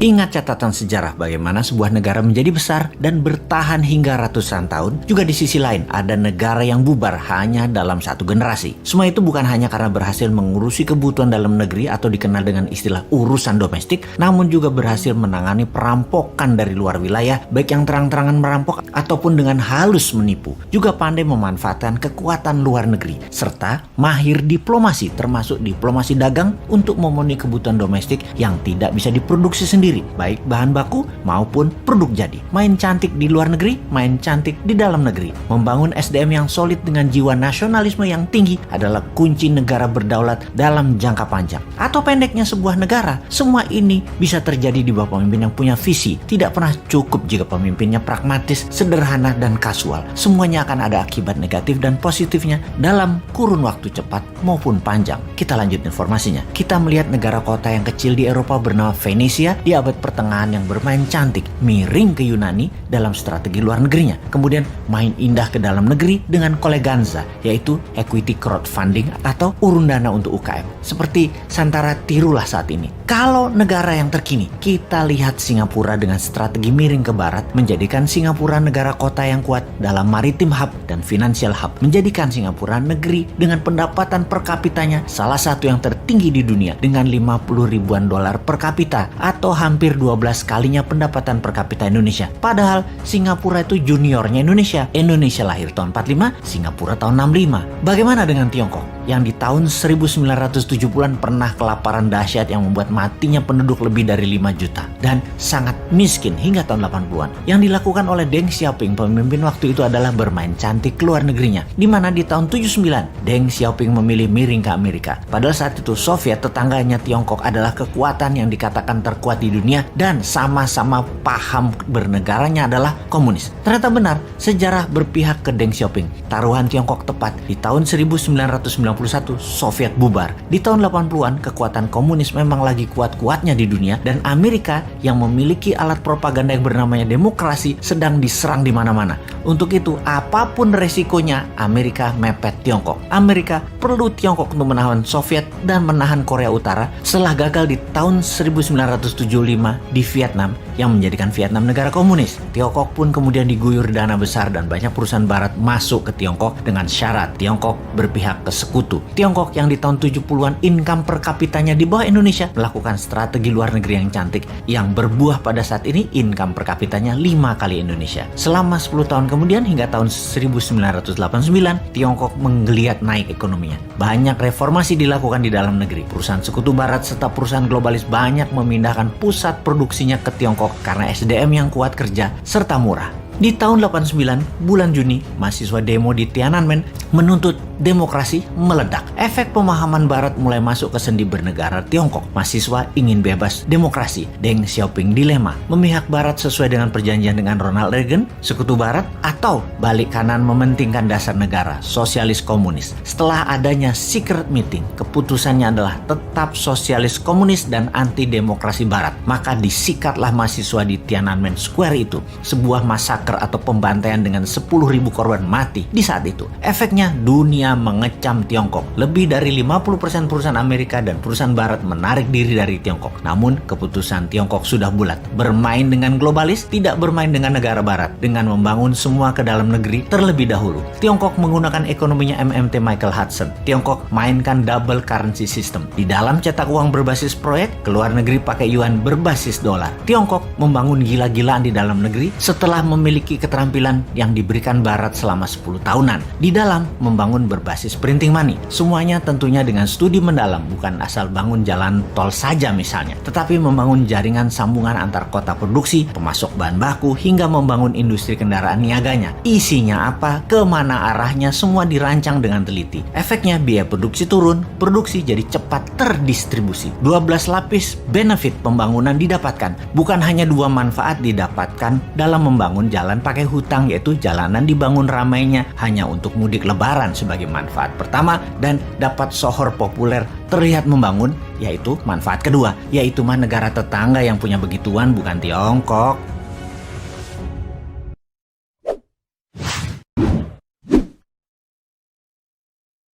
Ingat catatan sejarah bagaimana sebuah negara menjadi besar dan bertahan hingga ratusan tahun. Juga di sisi lain, ada negara yang bubar hanya dalam satu generasi. Semua itu bukan hanya karena berhasil mengurusi kebutuhan dalam negeri atau dikenal dengan istilah urusan domestik, namun juga berhasil menangani perampokan dari luar wilayah, baik yang terang-terangan merampok ataupun dengan halus menipu. Juga pandai memanfaatkan kekuatan luar negeri, serta mahir diplomasi, termasuk diplomasi dagang untuk memenuhi kebutuhan domestik yang tidak bisa diproduksi sendiri, baik bahan baku maupun produk jadi. Main cantik di luar negeri, main cantik di dalam negeri. Membangun SDM yang solid dengan jiwa nasionalisme yang tinggi adalah kunci negara berdaulat dalam jangka panjang. Atau pendeknya sebuah negara, semua ini bisa terjadi di bawah pemimpin yang punya visi. Tidak pernah cukup jika pemimpinnya pragmatis, sederhana, dan kasual. Semuanya akan ada akibat negatif dan positifnya dalam kurun waktu cepat maupun panjang. Kita lanjut informasinya. Kita melihat negara kota yang kecil di Eropa bernama Venesia di abad pertengahan yang bermain cantik, miring ke Yunani dalam strategi luar negerinya. Kemudian main indah ke dalam negeri dengan koleganza, yaitu equity crowdfunding atau urun dana untuk UKM. Seperti Santara tirulah saat ini. Kalau negara yang terkini, kita lihat Singapura dengan strategi miring ke barat, menjadikan Singapura negara kota yang kuat dalam maritim hub dan financial hub, menjadikan Singapura negeri dengan pendapatan per kapitanya salah satu yang tertinggi di dunia dengan 50 ribuan dolar per kapita atau hampir 12 kalinya pendapatan per kapita Indonesia. Padahal Singapura itu juniornya Indonesia. Indonesia lahir tahun 45, Singapura tahun 65. Bagaimana dengan Tiongkok yang di tahun 1970-an pernah kelaparan dahsyat yang membuat matinya penduduk lebih dari 5 juta dan sangat miskin hingga tahun 80-an. Yang dilakukan oleh Deng Xiaoping, pemimpin waktu itu, adalah bermain cantik ke luar negerinya, di mana di tahun 79 Deng Xiaoping memilih miring ke Amerika. Padahal saat itu Soviet, tetangganya Tiongkok, adalah kekuatan yang dikatakan terkuat di dunia dan sama-sama paham bernegaranya adalah komunis. Ternyata benar, sejarah berpihak ke Deng Xiaoping. Taruhan Tiongkok tepat di tahun 1991 Soviet bubar. Di tahun 80-an kekuatan komunis memang lagi kuat-kuatnya di dunia dan Amerika yang memiliki alat propaganda yang bernamanya demokrasi sedang diserang di mana-mana. Untuk itu, apapun resikonya, Amerika mepet Tiongkok. Amerika perlu Tiongkok untuk menahan Soviet dan menahan Korea Utara setelah gagal di tahun 1975 di Vietnam yang menjadikan Vietnam negara komunis. Tiongkok pun kemudian diguyur dana besar dan banyak perusahaan barat masuk ke Tiongkok dengan syarat Tiongkok berpihak ke sekutu. Tiongkok yang di tahun 70-an income per kapitanya di bawah Indonesia melakukan strategi luar negeri yang cantik yang berbuah pada saat ini income per kapitanya 5 kali Indonesia. Selama 10 tahun kemudian hingga tahun 1989 Tiongkok menggeliat naik ekonominya. Banyak reformasi dilakukan di dalam negeri. Perusahaan sekutu barat serta perusahaan globalis banyak memindahkan pusat produksinya ke Tiongkok karena SDM yang kuat kerja serta murah. Di tahun 89, bulan Juni, mahasiswa demo di Tiananmen menuntut demokrasi meledak. Efek pemahaman barat mulai masuk ke sendi bernegara Tiongkok. Mahasiswa ingin bebas demokrasi. Deng Xiaoping dilema, memihak barat sesuai dengan perjanjian dengan Ronald Reagan, sekutu barat, atau balik kanan mementingkan dasar negara, sosialis komunis. Setelah adanya secret meeting, keputusannya adalah tetap sosialis komunis dan anti demokrasi barat. Maka disikatlah mahasiswa di Tiananmen Square itu, sebuah massacre atau pembantaian dengan 10.000 korban mati di saat itu. Efeknya dunia mengecam Tiongkok. Lebih dari 50% perusahaan Amerika dan perusahaan barat menarik diri dari Tiongkok. Namun keputusan Tiongkok sudah bulat. Bermain dengan globalis, tidak bermain dengan negara barat. Dengan membangun semua ke dalam negeri terlebih dahulu. Tiongkok menggunakan ekonominya MMT Michael Hudson. Tiongkok mainkan double currency system. Di dalam cetak uang berbasis proyek, ke luar negeri pakai yuan berbasis dolar. Tiongkok membangun gila-gilaan di dalam negeri setelah memiliki keterampilan yang diberikan barat selama 10 tahunan. Di dalam membangun berbasis printing money. Semuanya tentunya dengan studi mendalam, bukan asal bangun jalan tol saja misalnya, tetapi membangun jaringan sambungan antar kota produksi, pemasok bahan baku, hingga membangun industri kendaraan niaganya. Isinya apa, kemana arahnya, semua dirancang dengan teliti. Efeknya biaya produksi turun, produksi jadi cepat terdistribusi. 12 lapis benefit pembangunan didapatkan. Bukan hanya 2 manfaat didapatkan dalam membangun jalan pakai hutang, yaitu jalanan dibangun ramainya hanya untuk mudik lebaran sebagai manfaat pertama dan dapat sohor populer terlihat membangun, yaitu manfaat kedua, yaitu negara tetangga yang punya begituan bukan Tiongkok.